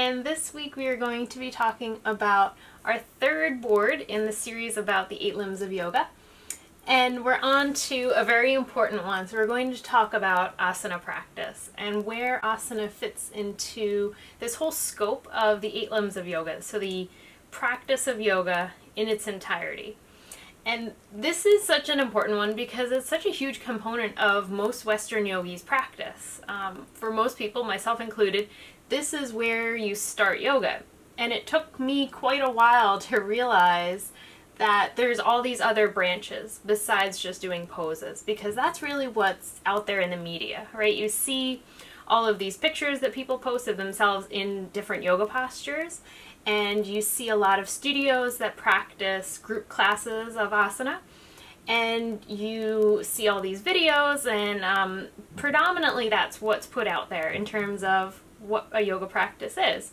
and this week we are going to be talking about our third board in the series about the 8 limbs of yoga. And we're on to a very important one. So we're going to talk about asana practice and where asana fits into this whole scope of the 8 limbs of yoga. So the practice of yoga in its entirety. And this is such an important one because it's such a huge component of most Western yogis' practice. For most people, myself included, this is where you start yoga. And it took me quite a while to realize that there's all these other branches besides just doing poses, because that's really what's out there in the media, right? You see all of these pictures that people post of themselves in different yoga postures, and you see a lot of studios that practice group classes of asana, and you see all these videos, and predominantly that's what's put out there in terms of what a yoga practice is.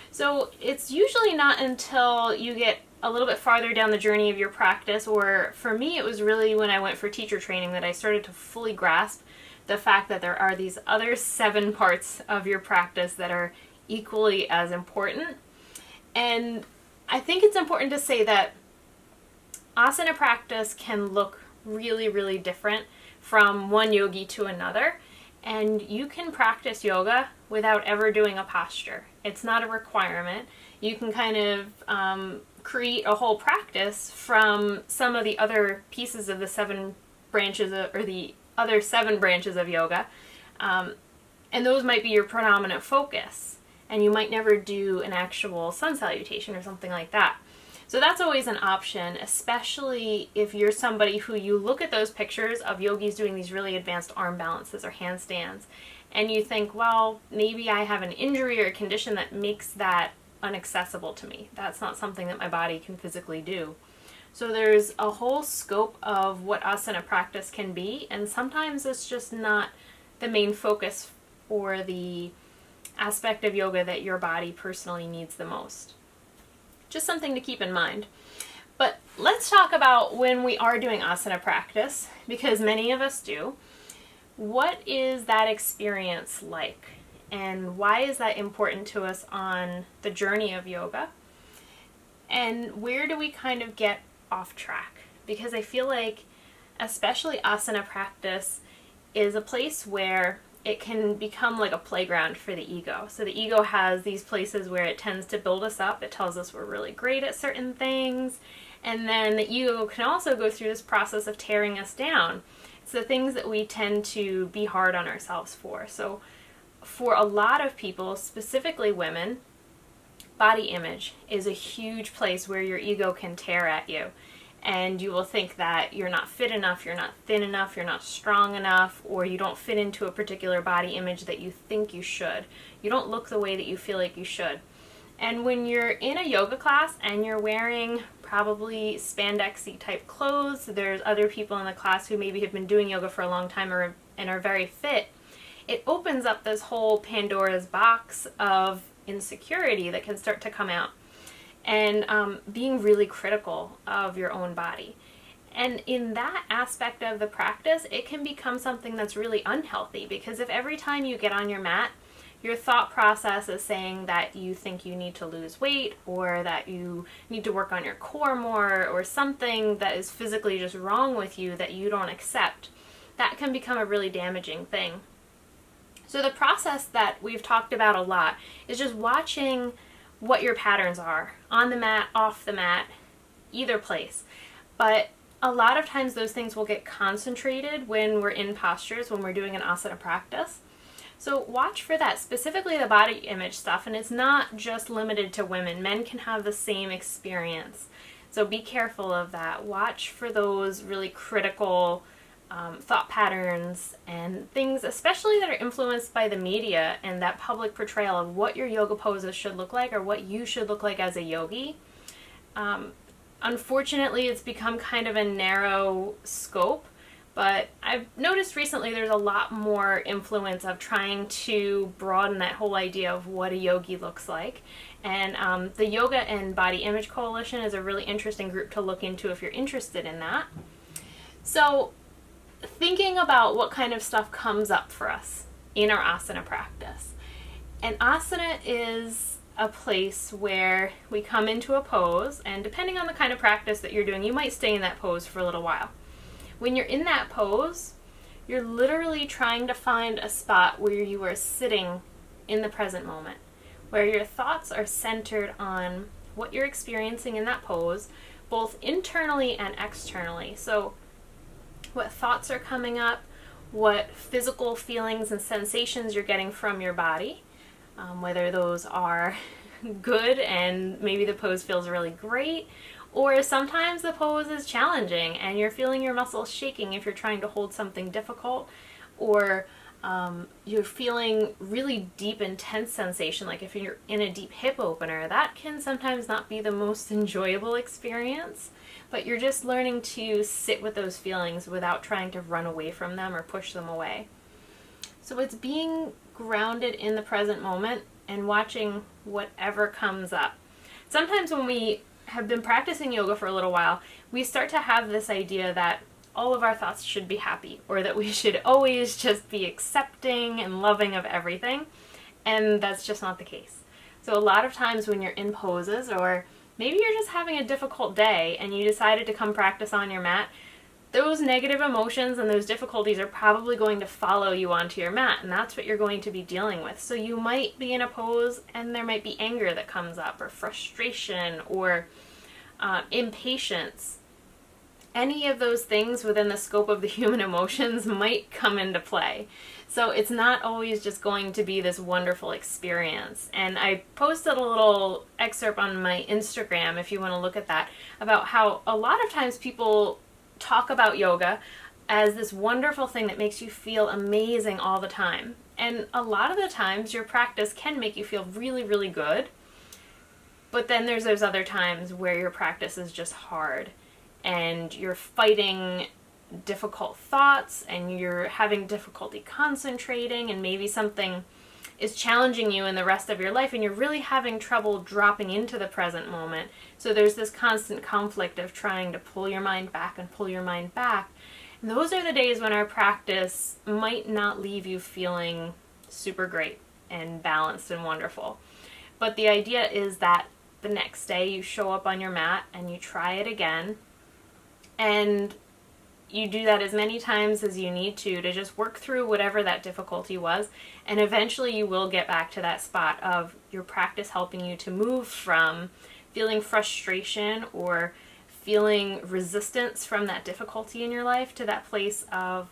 So it's usually not until you get a little bit farther down the journey of your practice, or for me it was really when I went for teacher training that I started to fully grasp the fact that there are these other 7 parts of your practice that are equally as important. And I think it's important to say that asana practice can look really, really different from one yogi to another. And you can practice yoga without ever doing a posture. It's not a requirement. You can kind of create a whole practice from some of the other pieces of the 7 branches or the other 7 branches of yoga. And those might be your predominant focus. And you might never do an actual sun salutation or something like that. So that's always an option, especially if you're somebody who you look at those pictures of yogis doing these really advanced arm balances or handstands, and you think, well, maybe I have an injury or a condition that makes that inaccessible to me. That's not something that my body can physically do. So there's a whole scope of what asana practice can be, and sometimes it's just not the main focus or the aspect of yoga that your body personally needs the most. Just something to keep in mind. But let's talk about when we are doing asana practice, because many of us do. What is that experience like? And why is that important to us on the journey of yoga? And where do we kind of get off track? Because I feel like especially asana practice is a place where it can become like a playground for the ego. So the ego has these places where it tends to build us up. It tells us we're really great at certain things. And then the ego can also go through this process of tearing us down. It's the things that we tend to be hard on ourselves for. So for a lot of people, specifically women, body image is a huge place where your ego can tear at you. And you will think that you're not fit enough, you're not thin enough, you're not strong enough, or you don't fit into a particular body image that you think you should. You don't look the way that you feel like you should. And when you're in a yoga class and you're wearing probably spandexy type clothes, there's other people in the class who maybe have been doing yoga for a long time and are very fit, it opens up this whole Pandora's box of insecurity that can start to come out. And being really critical of your own body. And in that aspect of the practice, it can become something that's really unhealthy, because if every time you get on your mat, your thought process is saying that you think you need to lose weight, or that you need to work on your core more, or something that is physically just wrong with you that you don't accept, that can become a really damaging thing. So the process that we've talked about a lot is just watching what your patterns are, on the mat, off the mat, either place. But a lot of times those things will get concentrated when we're in postures, when we're doing an asana practice. So watch for that, specifically the body image stuff, and it's not just limited to women. Men can have the same experience. So be careful of that. Watch for those really critical thought patterns and things, especially that are influenced by the media and that public portrayal of what your yoga poses should look like or what you should look like as a yogi. Unfortunately, it's become kind of a narrow scope, but I've noticed recently there's a lot more influence of trying to broaden that whole idea of what a yogi looks like. And the Yoga and Body Image Coalition is a really interesting group to look into if you're interested in that. So thinking about what kind of stuff comes up for us in our asana practice. And asana is a place where we come into a pose, and depending on the kind of practice that you're doing, you might stay in that pose for a little while. When you're in that pose, you're literally trying to find a spot where you are sitting in the present moment, where your thoughts are centered on what you're experiencing in that pose, both internally and externally. So what thoughts are coming up, what physical feelings and sensations you're getting from your body, whether those are good and maybe the pose feels really great, or sometimes the pose is challenging and you're feeling your muscles shaking if you're trying to hold something difficult, or you're feeling really deep, intense sensation, like if you're in a deep hip opener. That can sometimes not be the most enjoyable experience, but you're just learning to sit with those feelings without trying to run away from them or push them away. So it's being grounded in the present moment and watching whatever comes up. Sometimes when we have been practicing yoga for a little while, we start to have this idea that all of our thoughts should be happy, or that we should always just be accepting and loving of everything, and that's just not the case. So a lot of times when you're in poses, or maybe you're just having a difficult day and you decided to come practice on your mat, those negative emotions and those difficulties are probably going to follow you onto your mat, and that's what you're going to be dealing with. So you might be in a pose and there might be anger that comes up, or frustration, or impatience. Any of those things within the scope of the human emotions might come into play. So it's not always just going to be this wonderful experience. And I posted a little excerpt on my Instagram, if you want to look at that, about how a lot of times people talk about yoga as this wonderful thing that makes you feel amazing all the time. And a lot of the times your practice can make you feel really, really good. But then there's those other times where your practice is just hard and you're fighting difficult thoughts and you're having difficulty concentrating, and maybe something is challenging you in the rest of your life and you're really having trouble dropping into the present moment. So there's this constant conflict of trying to pull your mind back and pull your mind back. And those are the days when our practice might not leave you feeling super great and balanced and wonderful. But the idea is that the next day you show up on your mat and you try it again, and you do that as many times as you need to just work through whatever that difficulty was, and eventually you will get back to that spot of your practice helping you to move from feeling frustration or feeling resistance from that difficulty in your life to that place of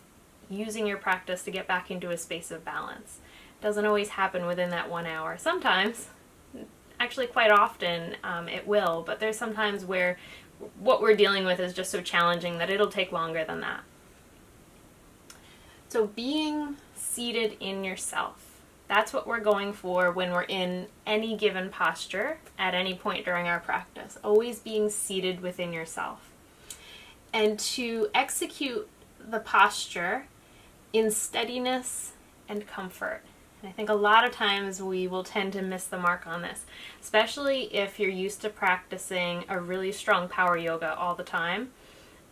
using your practice to get back into a space of balance. It doesn't always happen within that 1 hour. Sometimes, actually quite often, it will, but there's sometimes where what we're dealing with is just so challenging that it'll take longer than that. So being seated in yourself, that's what we're going for when we're in any given posture at any point during our practice. Always being seated within yourself. And to execute the posture in steadiness and comfort. And I think a lot of times we will tend to miss the mark on this, especially if you're used to practicing a really strong power yoga all the time.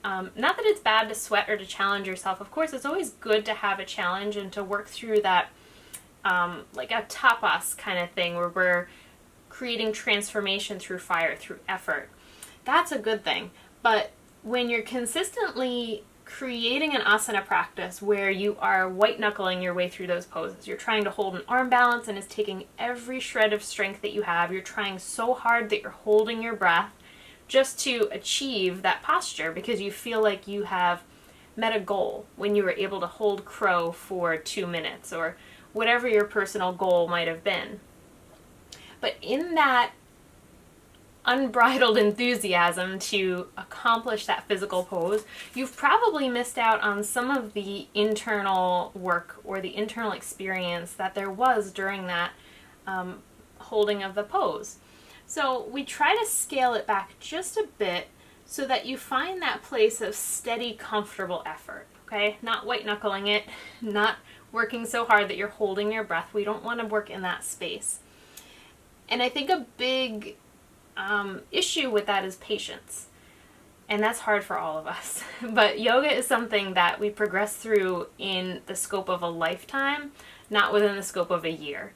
Not that it's bad to sweat or to challenge yourself. Of course, it's always good to have a challenge and to work through that, like a tapas kind of thing where we're creating transformation through fire, through effort. That's a good thing. But when you're consistently creating an asana practice where you are white-knuckling your way through those poses, you're trying to hold an arm balance and it's taking every shred of strength that you have, you're trying so hard that you're holding your breath just to achieve that posture because you feel like you have met a goal when you were able to hold crow for 2 minutes or whatever your personal goal might have been. But in that unbridled enthusiasm to accomplish that physical pose, you've probably missed out on some of the internal work or the internal experience that there was during that holding of the pose. So we try to scale it back just a bit so that you find that place of steady, comfortable effort, okay? Not white-knuckling it, not working so hard that you're holding your breath. We don't want to work in that space. And I think a big issue with that is patience. And that's hard for all of us. But yoga is something that we progress through in the scope of a lifetime, not within the scope of a year.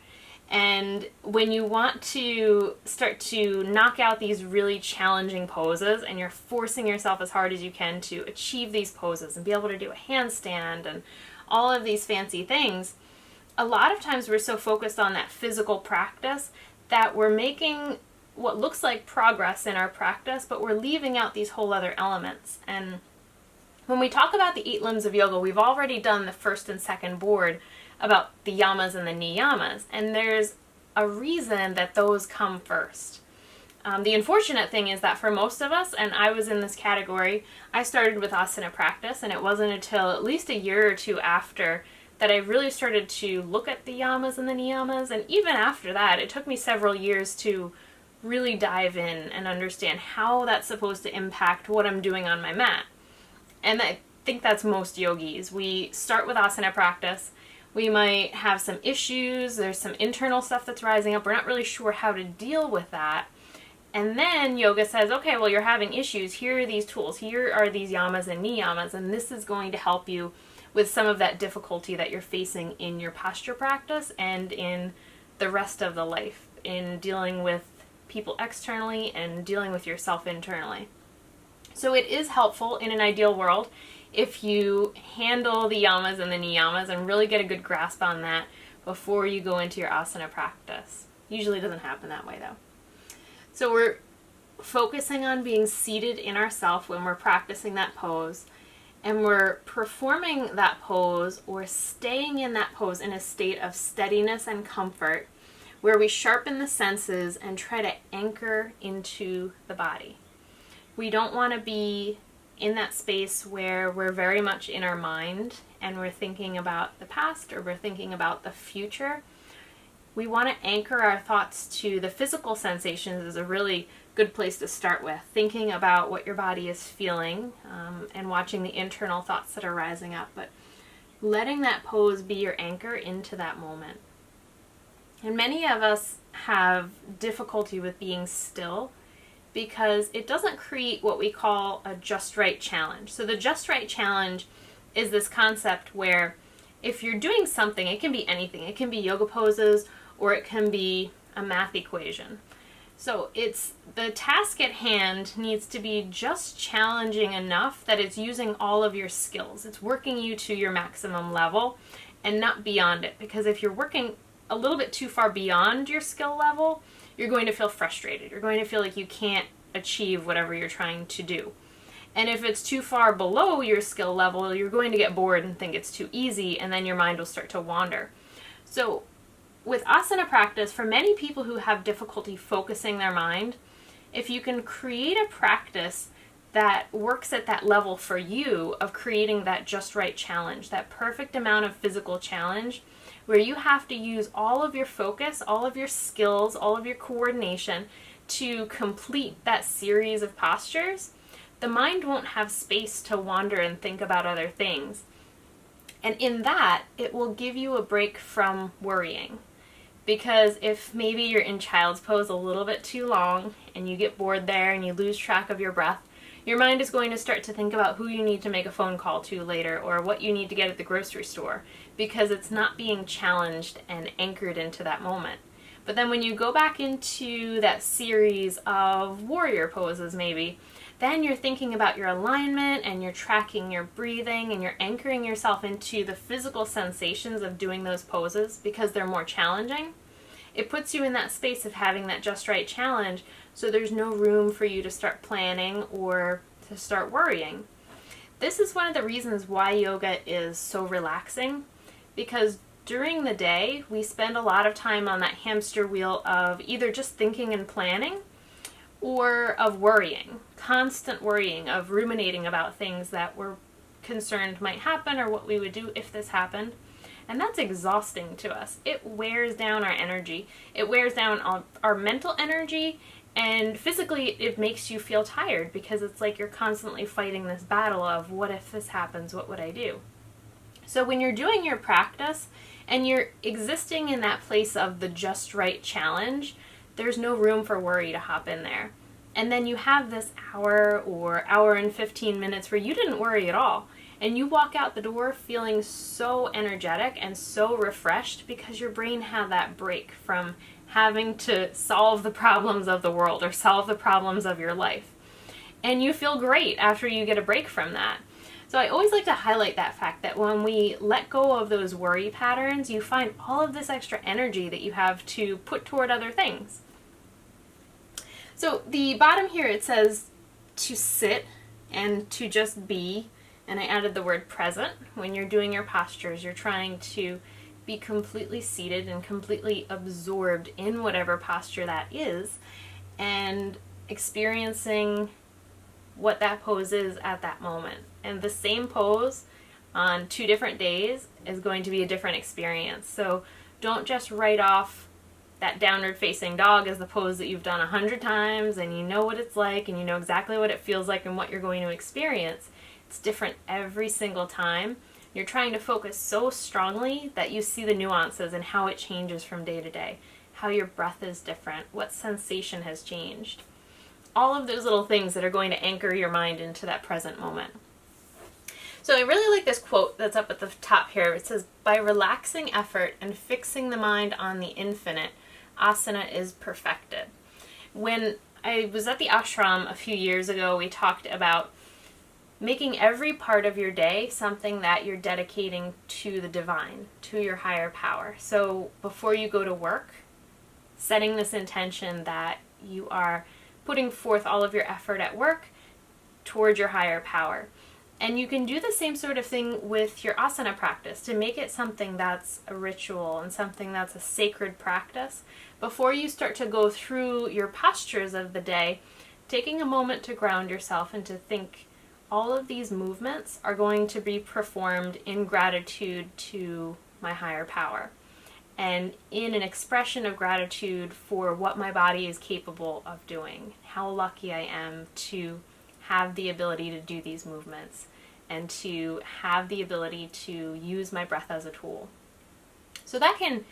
And when you want to start to knock out these really challenging poses and you're forcing yourself as hard as you can to achieve these poses and be able to do a handstand and all of these fancy things, a lot of times we're so focused on that physical practice that we're making what looks like progress in our practice, but we're leaving out these whole other elements. And when we talk about the 8 limbs of yoga, we've already done the first and second board about the yamas and the niyamas, and there's a reason that those come first. The unfortunate thing is that for most of us, and I was in this category, I started with Asana Practice, and it wasn't until at least a year or two after that I really started to look at the yamas and the niyamas, and even after that, it took me several years to really dive in and understand how that's supposed to impact what I'm doing on my mat. And I think that's most yogis. We start with Asana Practice. We might have some issues, there's some internal stuff that's rising up, we're not really sure how to deal with that. And then yoga says, okay, well, you're having issues, here are these tools, here are these yamas and niyamas, and this is going to help you with some of that difficulty that you're facing in your posture practice and in the rest of the life, in dealing with people externally and dealing with yourself internally. So it is helpful in an ideal world if you handle the yamas and the niyamas and really get a good grasp on that before you go into your asana practice. Usually doesn't happen that way though. So we're focusing on being seated in ourself when we're practicing that pose, and we're performing that pose or staying in that pose in a state of steadiness and comfort where we sharpen the senses and try to anchor into the body. We don't want to be in that space where we're very much in our mind and we're thinking about the past or we're thinking about the future. We want to anchor our thoughts to the physical sensations is a really good place to start with. Thinking about what your body is feeling and watching the internal thoughts that are rising up, but letting that pose be your anchor into that moment. And many of us have difficulty with being still because it doesn't create what we call a just right challenge. So the just right challenge is this concept where if you're doing something, it can be anything. It can be yoga poses or it can be a math equation. So it's the task at hand needs to be just challenging enough that it's using all of your skills. It's working you to your maximum level and not beyond it. Because if you're working a little bit too far beyond your skill level, you're going to feel frustrated. You're going to feel like you can't achieve whatever you're trying to do. And if it's too far below your skill level, you're going to get bored and think it's too easy, and then your mind will start to wander. So with asana practice, for many people who have difficulty focusing their mind, if you can create a practice that works at that level for you of creating that just right challenge, that perfect amount of physical challenge, where you have to use all of your focus, all of your skills, all of your coordination to complete that series of postures, the mind won't have space to wander and think about other things. And in that, it will give you a break from worrying. Because if maybe you're in child's pose a little bit too long and you get bored there and you lose track of your breath, your mind is going to start to think about who you need to make a phone call to later or what you need to get at the grocery store, because it's not being challenged and anchored into that moment. But then when you go back into that series of warrior poses maybe, then you're thinking about your alignment and you're tracking your breathing and you're anchoring yourself into the physical sensations of doing those poses because they're more challenging. It puts you in that space of having that just right challenge, so there's no room for you to start planning or to start worrying. This is one of the reasons why yoga is so relaxing, because during the day we spend a lot of time on that hamster wheel of either just thinking and planning or of worrying, constant worrying, of ruminating about things that we're concerned might happen or what we would do if this happened. And that's exhausting to us. It wears down our energy. It wears down our mental energy, and physically it makes you feel tired because it's like you're constantly fighting this battle of what if this happens, what would I do? So when you're doing your practice and you're existing in that place of the just right challenge, there's no room for worry to hop in there. And then you have this hour or hour and 15 minutes where you didn't worry at all. And you walk out the door feeling so energetic and so refreshed because your brain had that break from having to solve the problems of the world or solve the problems of your life. And you feel great after you get a break from that. So I always like to highlight that fact that when we let go of those worry patterns, you find all of this extra energy that you have to put toward other things. So the bottom here, it says to sit and to just be, and I added the word present. When you're doing your postures, you're trying to be completely seated and completely absorbed in whatever posture that is and experiencing what that pose is at that moment. And the same pose on 2 different days is going to be a different experience. So don't just write off that downward facing dog as the pose that you've done 100 times and you know what it's like and you know exactly what it feels like and what you're going to experience. It's different every single time. You're trying to focus so strongly that you see the nuances and how it changes from day to day, how your breath is different, what sensation has changed. All of those little things that are going to anchor your mind into that present moment. So I really like this quote that's up at the top here. It says, by relaxing effort and fixing the mind on the infinite, asana is perfected. When I was at the ashram a few years ago, we talked about making every part of your day something that you're dedicating to the divine, to your higher power. So before you go to work, setting this intention that you are putting forth all of your effort at work towards your higher power. And you can do the same sort of thing with your asana practice to make it something that's a ritual and something that's a sacred practice. Before you start to go through your postures of the day, taking a moment to ground yourself and to think all of these movements are going to be performed in gratitude to my higher power and in an expression of gratitude for what my body is capable of doing, how lucky I am to have the ability to do these movements and to have the ability to use my breath as a tool. So that can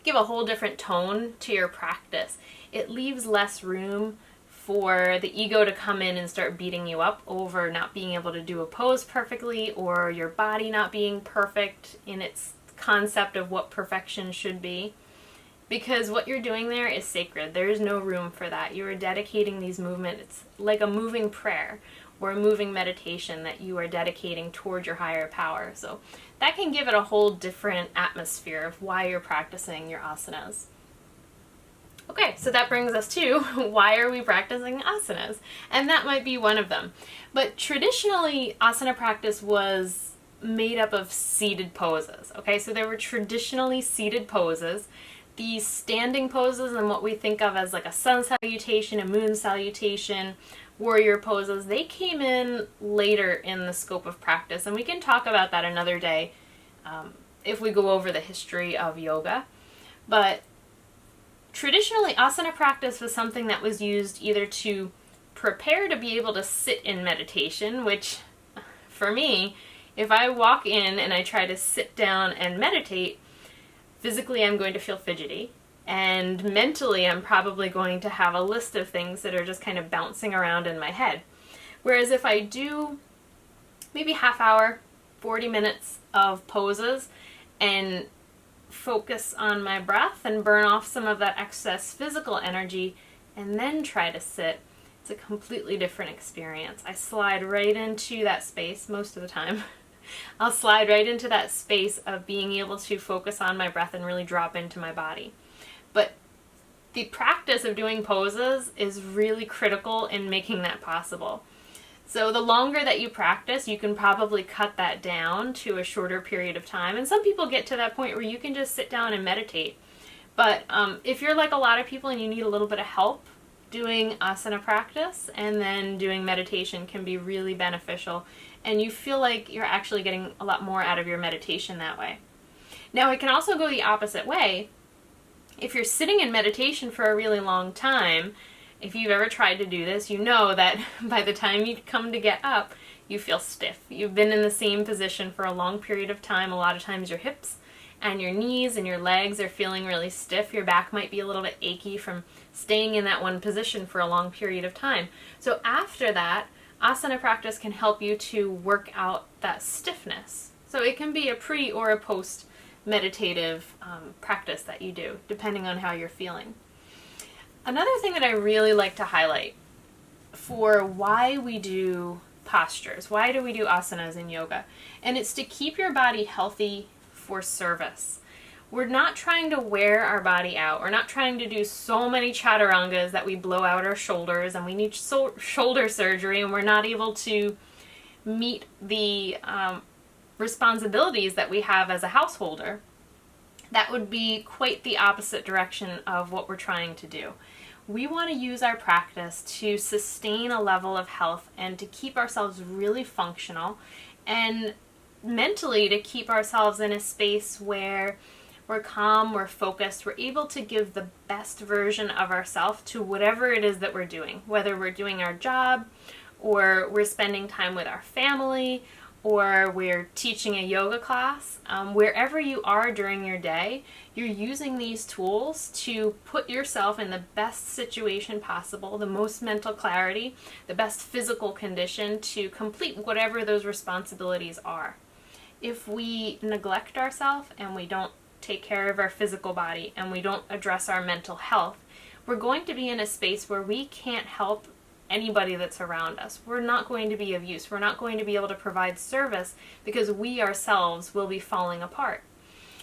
give a whole different tone to your practice. It leaves less room for the ego to come in and start beating you up over not being able to do a pose perfectly or your body not being perfect in its concept of what perfection should be. Because what you're doing there is sacred. There is no room for that. You are dedicating these movements. It's like a moving prayer or a moving meditation that you are dedicating toward your higher power. So that can give it a whole different atmosphere of why you're practicing your asanas. Okay, so that brings us to why are we practicing asanas? And that might be one of them. But traditionally, asana practice was made up of seated poses. Okay, so there were traditionally seated poses. These standing poses and what we think of as like a sun salutation, a moon salutation, warrior poses, they came in later in the scope of practice. And we can talk about that another day if we go over the history of yoga. But traditionally, asana practice was something that was used either to prepare to be able to sit in meditation, which for me, if I walk in and I try to sit down and meditate, physically I'm going to feel fidgety, and mentally I'm probably going to have a list of things that are just kind of bouncing around in my head. Whereas if I do maybe half hour, 40 minutes of poses and focus on my breath and burn off some of that excess physical energy and then try to sit, it's a completely different experience. I slide right into that space most of the time. I'll slide right into that space of being able to focus on my breath and really drop into my body. But the practice of doing poses is really critical in making that possible. So the longer that you practice, you can probably cut that down to a shorter period of time. And some people get to that point where you can just sit down and meditate. But if you're like a lot of people and you need a little bit of help, doing asana practice and then doing meditation can be really beneficial. And you feel like you're actually getting a lot more out of your meditation that way. Now, it can also go the opposite way. If you're sitting in meditation for a really long time, if you've ever tried to do this, you know that by the time you come to get up, you feel stiff. You've been in the same position for a long period of time. A lot of times your hips and your knees and your legs are feeling really stiff. Your back might be a little bit achy from staying in that one position for a long period of time. So after that, asana practice can help you to work out that stiffness. So it can be a pre or a post meditative practice that you do, depending on how you're feeling. Another thing that I really like to highlight for why we do postures, why do we do asanas in yoga, and it's to keep your body healthy for service. We're not trying to wear our body out. We're not trying to do so many chaturangas that we blow out our shoulders and we need shoulder surgery and we're not able to meet the responsibilities that we have as a householder. That would be quite the opposite direction of what we're trying to do. We want to use our practice to sustain a level of health and to keep ourselves really functional, and mentally to keep ourselves in a space where we're calm, we're focused, we're able to give the best version of ourselves to whatever it is that we're doing, whether we're doing our job or we're spending time with our family or we're teaching a yoga class. Wherever you are during your day, you're using these tools to put yourself in the best situation possible, the most mental clarity, the best physical condition to complete whatever those responsibilities are. If we neglect ourselves and we don't take care of our physical body and we don't address our mental health, we're going to be in a space where we can't help anybody that's around us. We're not going to be of use. We're not going to be able to provide service because we ourselves will be falling apart.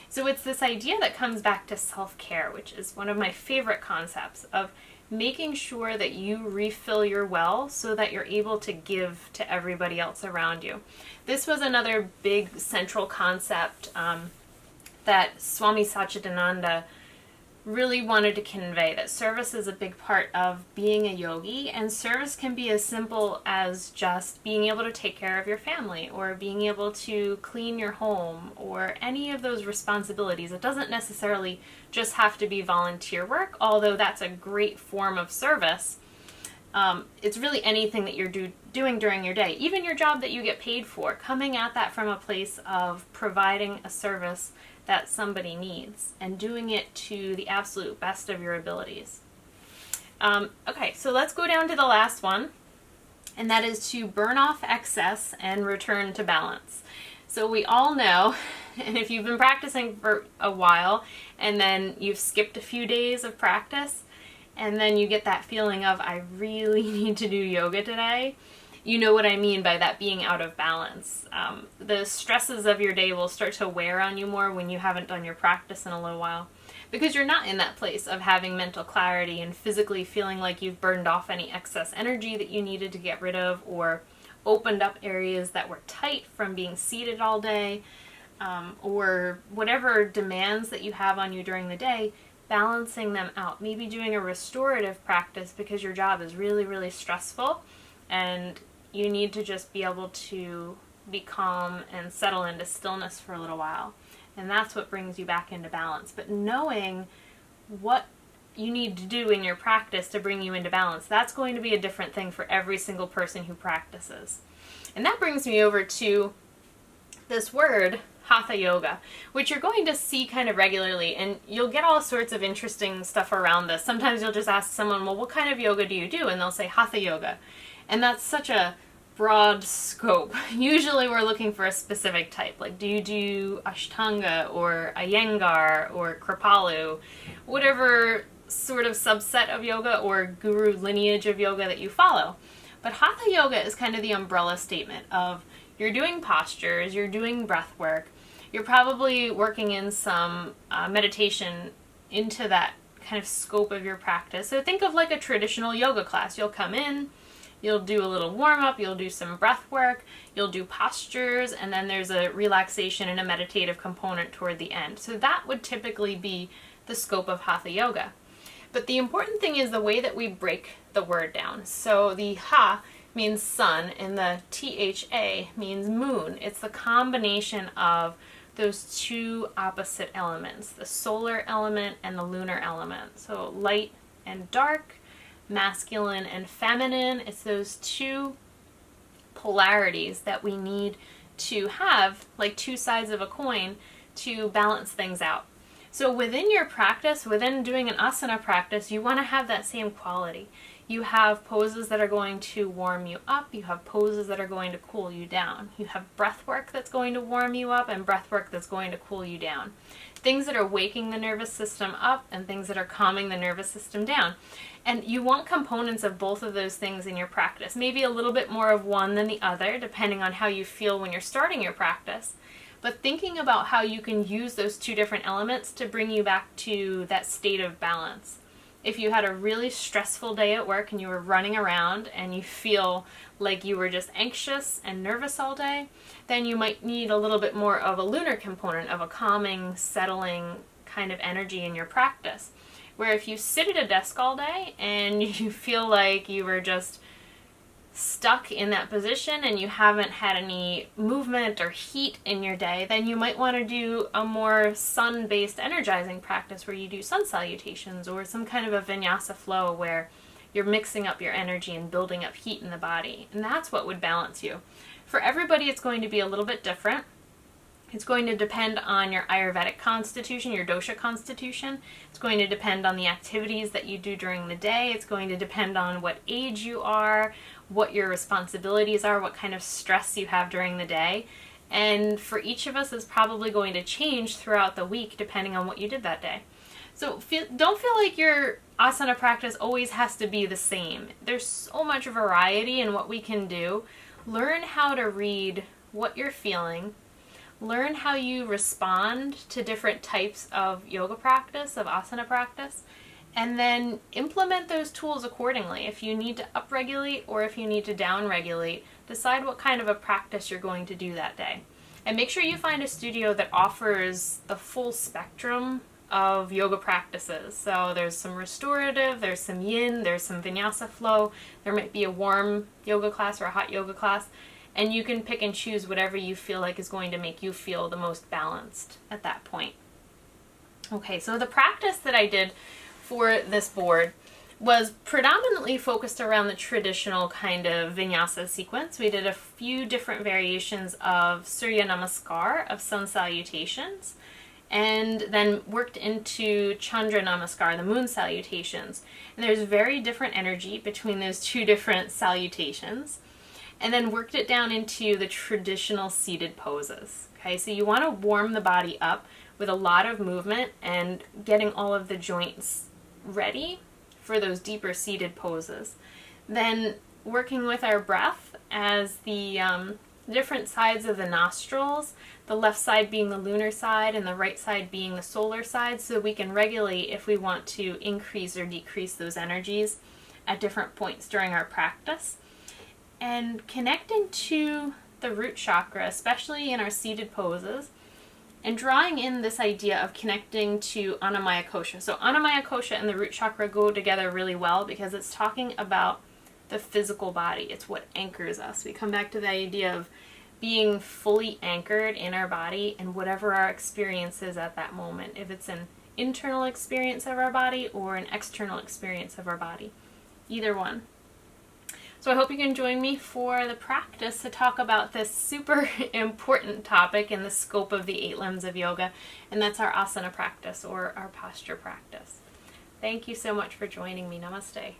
So it's this idea that comes back to self-care, which is one of my favorite concepts of making sure that you refill your well so that you're able to give to everybody else around you. This was another big central concept that Swami Satchidananda really wanted to convey, that service is a big part of being a yogi, and service can be as simple as just being able to take care of your family or being able to clean your home or any of those responsibilities. It doesn't necessarily just have to be volunteer work, although that's a great form of service. It's really anything that you're doing during your day, even your job that you get paid for, coming at that from a place of providing a service that somebody needs and doing it to the absolute best of your abilities. Okay, so let's go down to the last one, and that is to burn off excess and return to balance. So we all know, and if you've been practicing for a while and then you've skipped a few days of practice and then you get that feeling of, I really need to do yoga today, you know what I mean by that being out of balance. The stresses of your day will start to wear on you more when you haven't done your practice in a little while, because you're not in that place of having mental clarity and physically feeling like you've burned off any excess energy that you needed to get rid of, or opened up areas that were tight from being seated all day, or whatever demands that you have on you during the day, balancing them out. Maybe doing a restorative practice because your job is really, really stressful and you need to just be able to be calm and settle into stillness for a little while. And that's what brings you back into balance. But knowing what you need to do in your practice to bring you into balance, that's going to be a different thing for every single person who practices. And that brings me over to this word, Hatha Yoga, which you're going to see kind of regularly, and you'll get all sorts of interesting stuff around this. Sometimes you'll just ask someone, well, what kind of yoga do you do? And they'll say Hatha Yoga. And that's such a broad scope. Usually we're looking for a specific type, like do you do Ashtanga or Iyengar or Kripalu, whatever sort of subset of yoga or guru lineage of yoga that you follow. But Hatha Yoga is kind of the umbrella statement of you're doing postures, you're doing breath work, you're probably working in some meditation into that kind of scope of your practice. So think of like a traditional yoga class. You'll come in, you'll do a little warm-up, you'll do some breath work, you'll do postures, and then there's a relaxation and a meditative component toward the end. So that would typically be the scope of Hatha Yoga. But the important thing is the way that we break the word down. So the Ha means sun and the THA means moon. It's the combination of those two opposite elements, the solar element and the lunar element. So light and dark, masculine and feminine. It's those two polarities that we need to have, like two sides of a coin, to balance things out. So within your practice, within doing an asana practice, you want to have that same quality. You have poses that are going to warm you up. You have poses that are going to cool you down. You have breath work that's going to warm you up and breath work that's going to cool you down. Things that are waking the nervous system up and things that are calming the nervous system down. And you want components of both of those things in your practice. Maybe a little bit more of one than the other, depending on how you feel when you're starting your practice. But thinking about how you can use those two different elements to bring you back to that state of balance. If you had a really stressful day at work and you were running around and you feel like you were just anxious and nervous all day, then you might need a little bit more of a lunar component of a calming, settling kind of energy in your practice. Where if you sit at a desk all day and you feel like you were just stuck in that position and you haven't had any movement or heat in your day, then you might want to do a more sun-based energizing practice where you do sun salutations or some kind of a vinyasa flow where you're mixing up your energy and building up heat in the body. And that's what would balance you. For everybody, it's going to be a little bit different. It's going to depend on your Ayurvedic constitution, your dosha constitution. It's going to depend on the activities that you do during the day. It's going to depend on what age you are, what your responsibilities are, what kind of stress you have during the day. And for each of us, it's probably going to change throughout the week depending on what you did that day. So don't feel like your asana practice always has to be the same. There's so much variety in what we can do. Learn how to read what you're feeling. Learn how you respond to different types of yoga practice, of asana practice, and then implement those tools accordingly. If you need to upregulate or if you need to downregulate, decide what kind of a practice you're going to do that day. And make sure you find a studio that offers the full spectrum of yoga practices. So there's some restorative, there's some yin, there's some vinyasa flow, there might be a warm yoga class or a hot yoga class. And you can pick and choose whatever you feel like is going to make you feel the most balanced at that point. Okay, so the practice that I did for this board was predominantly focused around the traditional kind of vinyasa sequence. We did a few different variations of Surya Namaskar, of sun salutations, and then worked into Chandra Namaskar, the moon salutations. And there's very different energy between those two different salutations. And then worked it down into the traditional seated poses. Okay, so you want to warm the body up with a lot of movement and getting all of the joints ready for those deeper seated poses. Then working with our breath as the different sides of the nostrils, the left side being the lunar side and the right side being the solar side, so we can regulate if we want to increase or decrease those energies at different points during our practice. And connecting to the root chakra, especially in our seated poses, and drawing in this idea of connecting to Annamaya Kosha. So Annamaya Kosha and the root chakra go together really well because it's talking about the physical body. It's what anchors us. We come back to the idea of being fully anchored in our body and whatever our experience is at that moment, if it's an internal experience of our body or an external experience of our body. Either one. So I hope you can join me for the practice to talk about this super important topic in the scope of the 8 limbs of yoga, and that's our asana practice or our posture practice. Thank you so much for joining me. Namaste.